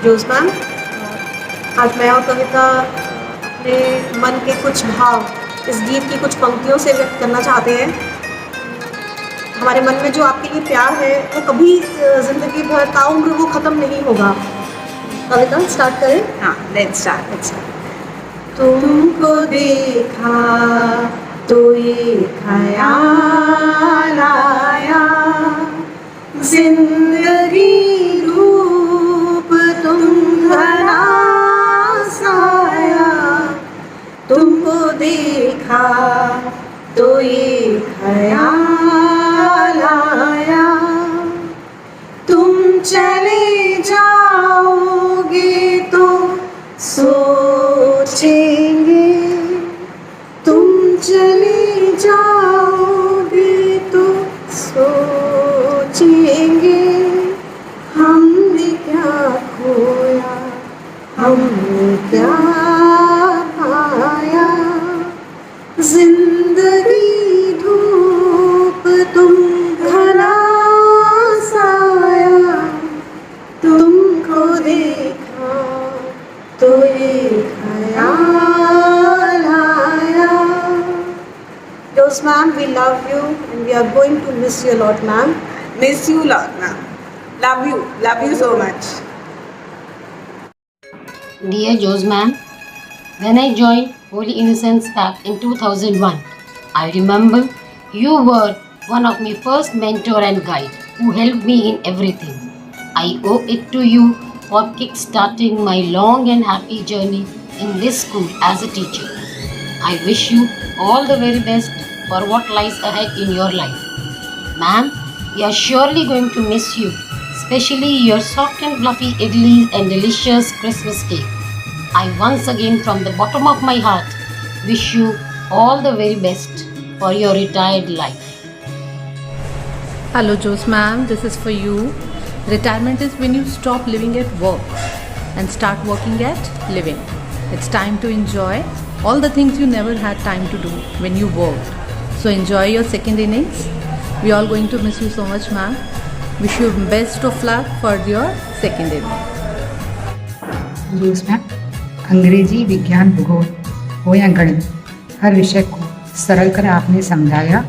जोश मैम, आज मैं और कविता अपने मन के कुछ भाव इस गीत की कुछ पंक्तियों से व्यक्त करना चाहते हैं। हमारे मन में जो आपके लिए प्यार है वो कभी ज़िंदगी भर ताउम्र वो ख़त्म नहीं होगा। कविता स्टार्ट करें? हाँ, लेट्स स्टार्ट। तुमको देखा तो ये ख्याल आया, जिंदगी धूप तुम घना साया। तुमको देखा तो ये ख्याल आया, तुम चले जाओगे तो सोचेंगे, तुम चले जाओगे तो सोचेंगे, हमने क्या खोया हमने क्या पाया। जिंदगी धूप तुम घना साया, तुमको देखा तो ये ख्याल आया। Yes, ma'am, we love you and we are going to miss you a lot, ma'am. Miss you lot, ma'am. Love you so much. Dear Jose ma'am, when I joined Holy Innocents back in 2001, I remember you were one of my first mentor and guide who helped me in everything. I owe it to you for kick-starting my long and happy journey in this school as a teacher. I wish you all the very best for what lies ahead in your life. Ma'am, we are surely going to miss you, especially your soft and fluffy idlis and delicious Christmas cake. I once again, from the bottom of my heart, wish you all the very best for your retired life. Hello Jose ma'am, this is for you. Retirement is when you stop living at work and start working at living. It's time to enjoy all the things you never had time to do when you worked. So enjoy your second innings. We all going to miss you so much ma'am. Wish you best of luck for your second innings. जोश ma'am, अंग्रेजी, विज्ञान, भूगोल हो या गणित, हर विषय को सरल कर आपने समझाया।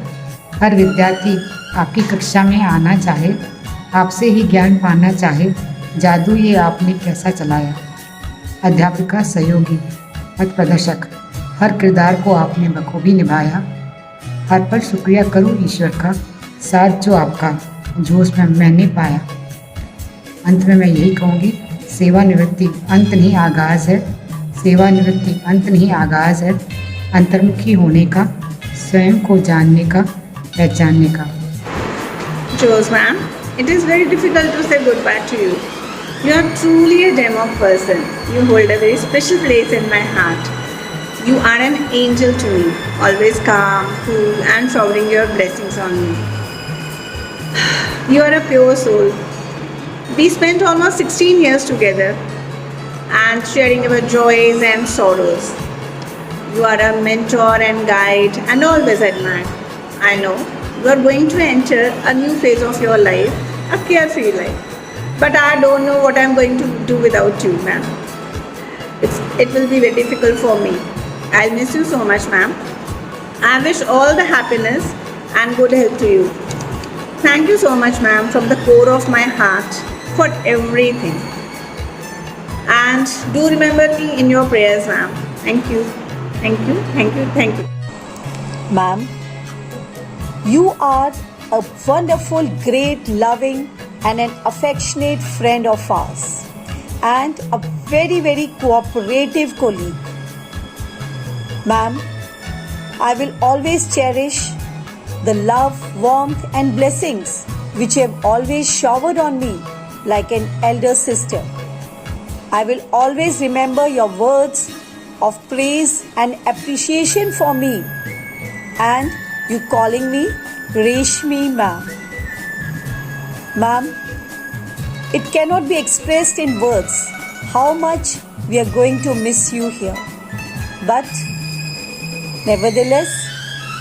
हर विद्यार्थी आपकी कक्षा में आना चाहे, आपसे ही ज्ञान पाना चाहे, जादू ये आपने कैसा चलाया। अध्यापिका, सहयोगी, पथ प्रदर्शक, हर किरदार को आपने बखूबी निभाया। हर पर शुक्रिया करूँ ईश्वर का, साथ जो आपका जोश में मैंने पाया। अंत में मैं यही कहूँगी, सेवानिवृत्ति अंत नहीं आगाज़ है, सेवानिवृत्ति अंत नहीं आगाज़ है, अंतर्मुखी होने का, स्वयं को जानने का, पहचानने का। Jose ma'am, it is very difficult to say goodbye to you. You are truly a gem of person. You hold a very special place in my heart. You are an angel to me, always calm, cool and showering your blessings on me. You are a pure soul. We spent almost 16 years together and sharing our joys and sorrows. You are a mentor and guide and always admired. I know you are going to enter a new phase of your life, a carefree life. But I don't know what I am going to do without you, ma'am. It will be very difficult for me. I'll miss you so much, ma'am. I wish all the happiness and good health to you. Thank you so much, ma'am, from the core of my heart for everything. And do remember me in your prayers, ma'am. Thank you. Thank you. Thank you. Thank you. Ma'am, you are a wonderful, great, loving and an affectionate friend of ours and a very, very cooperative colleague. Ma'am, I will always cherish the love, warmth and blessings which you have always showered on me like an elder sister. I will always remember your words of praise and appreciation for me and you calling me Reshmi ma'am. Ma'am, it cannot be expressed in words how much we are going to miss you here. But nevertheless,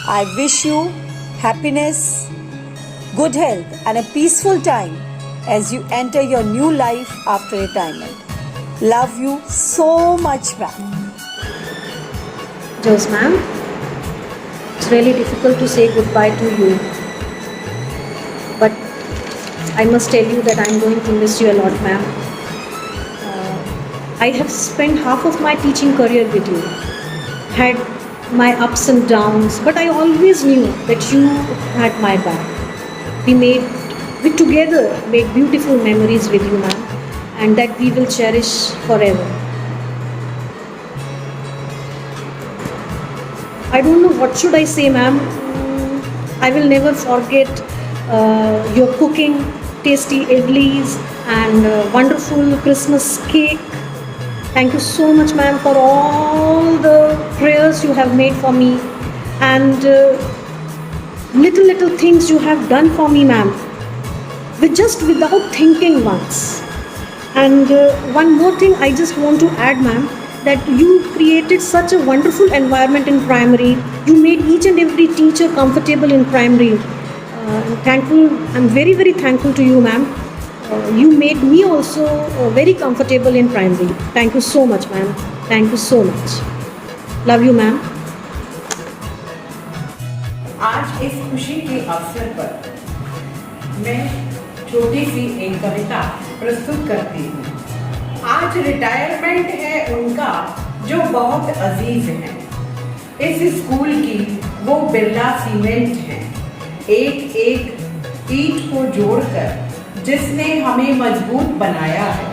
I wish you happiness, good health and a peaceful time as you enter your new life after retirement. Love you so much, ma'am. Jose ma'am, it's really difficult to say goodbye to you. But I must tell you that I'm going to miss you a lot, ma'am. I have spent half of my teaching career with you, had my ups and downs, but I always knew that you had my back. We together made beautiful memories with you, ma'am, and that we will cherish forever. I don't know what should I say, ma'am. I will never forget your cooking, tasty idlis and wonderful Christmas cake. Thank you so much, ma'am, for all the prayers you have made for me and little things you have done for me, ma'am, without thinking once. And one more thing I just want to add, ma'am, that you created such a wonderful environment in primary. You made each and every teacher comfortable in primary. I'm very, very thankful to you, ma'am. You made me also very comfortable in primary. Thank you so much, ma'am. Thank you so much. Love you, ma'am. आज इस खुशी के अवसर पर मैं छोटी सी एक कविता प्रस्तुत करती हूँ। आज रिटायरमेंट है उनका जो बहुत अजीज है। इस स्कूल की वो बिरला सीमेंट है। एक एक ईंट को जोड़कर जिसने हमें मजबूत बनाया है,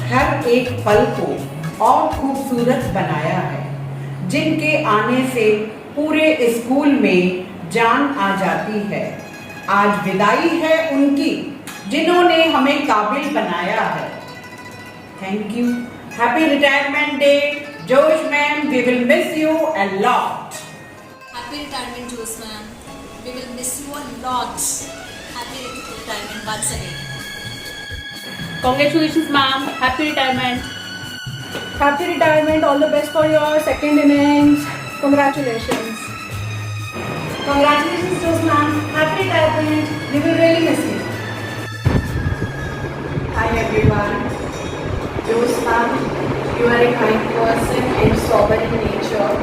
हर एक पल को और खूबसूरत बनाया है। जिनके आने से पूरे स्कूल में जान आ जाती है। आज विदाई है उनकी जिन्होंने हमें काबिल बनाया है। Thank you. Happy retirement day Jose ma'am, we will miss you a lot. Happy retirement, Jose ma'am. We will miss you a lot. Happy retirement once again. Congratulations, ma'am. Happy retirement. Happy retirement. All the best for your second innings. Congratulations. Congratulations, Jose ma'am. Happy retirement. We will really miss you. Hi everyone. Jose ma'am, you are a kind person and sober in nature.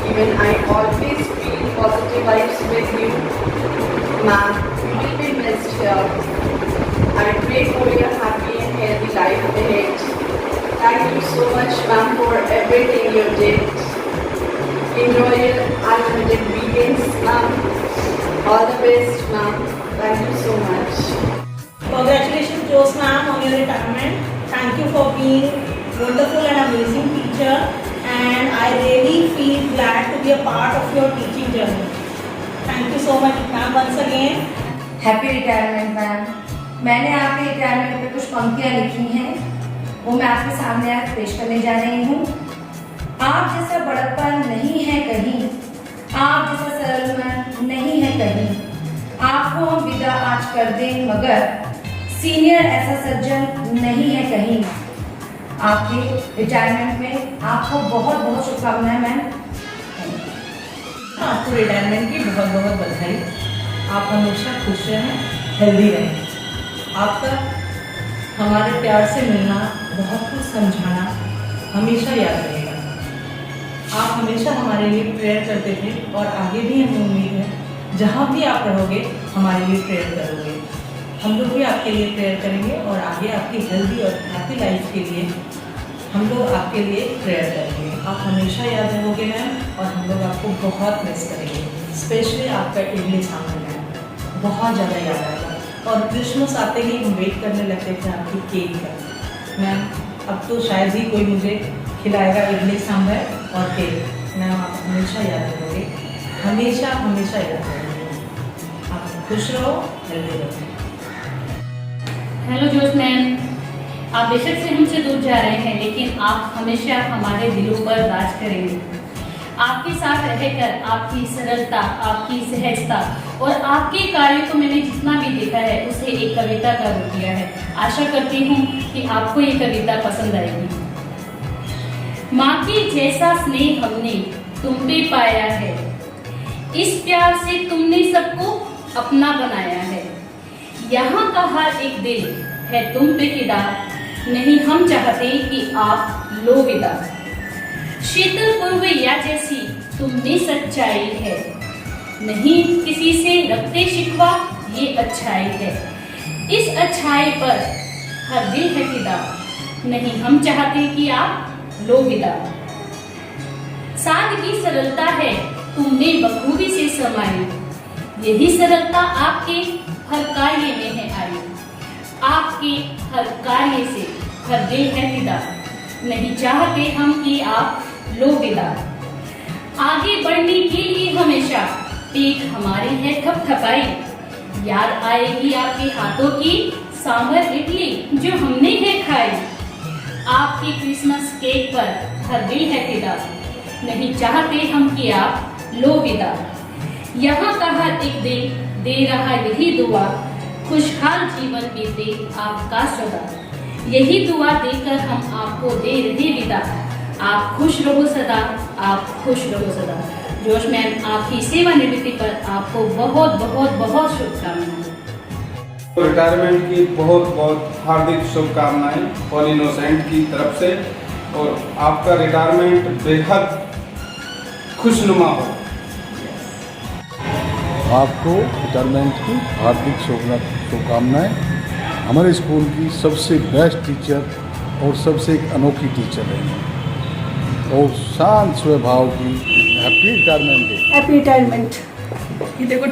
Even I always feel positive vibes with you. Ma'am, you will be missed here. I pray for your happy and healthy life ahead. Thank you so much, ma'am, for everything you did. Enjoy your unlimited weekends, ma'am. All the best, ma'am. Thank you so much. Congratulations, Jose ma'am, on your retirement. Thank you for being wonderful and amazing teacher. And I really feel glad to be a part of your teaching journey. Thank you so much, ma'am, once again. Happy retirement ma'am. मैंने आपके retirement पे कुछ पंक्तियाँ लिखी हैं, वो मैं आपके सामने आज पेश करने जा रही हूँ। आप जैसा बड़प्पन नहीं है कहीं, आप जैसा सरल मन नहीं है कहीं। आपको हम विदा आज कर दें मगर सीनियर ऐसा सज्जन नहीं है कहीं। आपके रिटायरमेंट में आपको बहुत बहुत शुभकामनाएं मैम। आपको रिटायरमेंट की बहुत बहुत बधाई। आप हमेशा खुश रहें, हेल्दी रहें। आपका हमारे प्यार से मिलना, बहुत कुछ समझाना हमेशा याद रहेगा। आप हमेशा हमारे लिए प्रेयर करते थे और आगे भी हमें उम्मीद है जहाँ भी आप रहोगे हमारे लिए प्रेयर करोगे। हम लोग भी आपके लिए प्रेयर करेंगे और आगे आपकी हेल्दी और हैप्पी लाइफ के लिए हम लोग आपके लिए प्रेयर करेंगे। आप हमेशा याद रहोगे मैम और हम लोग आपको बहुत मिस करेंगे। स्पेशली आपका इडली सांभर मैम बहुत ज़्यादा याद आएगा। और क्रिसमस आते ही हम वेट करने लगते थे आपकी केक का। मैम अब तो शायद ही कोई मुझे खिलाएगा इडली सांभर और केक। मैम आप हमेशा याद रहोगे, हमेशा हमेशा याद रहोगे। आप खुश रहो, हेल्दी रहो। हेलो जोश मैम, आप बेशक से हमसे दूर जा रहे हैं लेकिन आप हमेशा हमारे दिलों पर राज करेंगे। आपके साथ रहकर आपकी सरलता, आपकी सहजता और आपके कार्यों को मैंने जितना भी देखा है उसे एक कविता का रूप दिया है। आशा करती हूँ कि आपको ये कविता पसंद आएगी। माँ के जैसा स्नेह हमने तुम पे पाया है, इस प्यार से तुमने सबको अपना बनाया है। यहाँ का हर एक दिल है तुम पे फिदा, नहीं हम चाहते कि आप लो विदा। शीतल पूर्वैया जैसी तुम में सच्चाई है, नहीं किसी से रखते शिकवा ये अच्छाई है। इस अच्छाई पर हर दिल है फिदा, नहीं हम चाहते कि आप लो विदा। सादगी सरलता है तुमने बखूबी से समाई, यही सरलता आपके हर कार्य में है आई। आपके हर कार्य से हर दिल है फिदा, नहीं चाहते हम कि आप लो विदा। आगे बढ़ने के लिए हमेशा पीठ हमारी है थपथपाई, याद आएगी आपके हाथों की सांभर इडली जो हमने है खाई। आपके क्रिसमस केक पर हर दिल है फिदा, नहीं चाहते हम कि आप लो विदा। यहाँ का हर एक दिल दे रहा यही दुआ, खुशहाल जीवन बीते आपका सदा। यही दुआ देकर हम आपको दे रहे विदा। आप खुश रहो सदा, आप खुश रहो सदा। जोश मैम आपकी सेवानिवृत्ति पर आपको बहुत बहुत बहुत शुभकामनाएं। रिटायरमेंट की बहुत बहुत हार्दिक शुभकामनाएं ऑल इनोसेंट की तरफ से, और आपका रिटायरमेंट बेहद खुशनुमा हो। आपको रिटायरमेंट की हार्दिक शुभकामनाएं। हमारे स्कूल की सबसे बेस्ट टीचर और सबसे एक अनोखी टीचर है, और शांत स्वभाव की happy retirement day. Happy retirement. ये देखो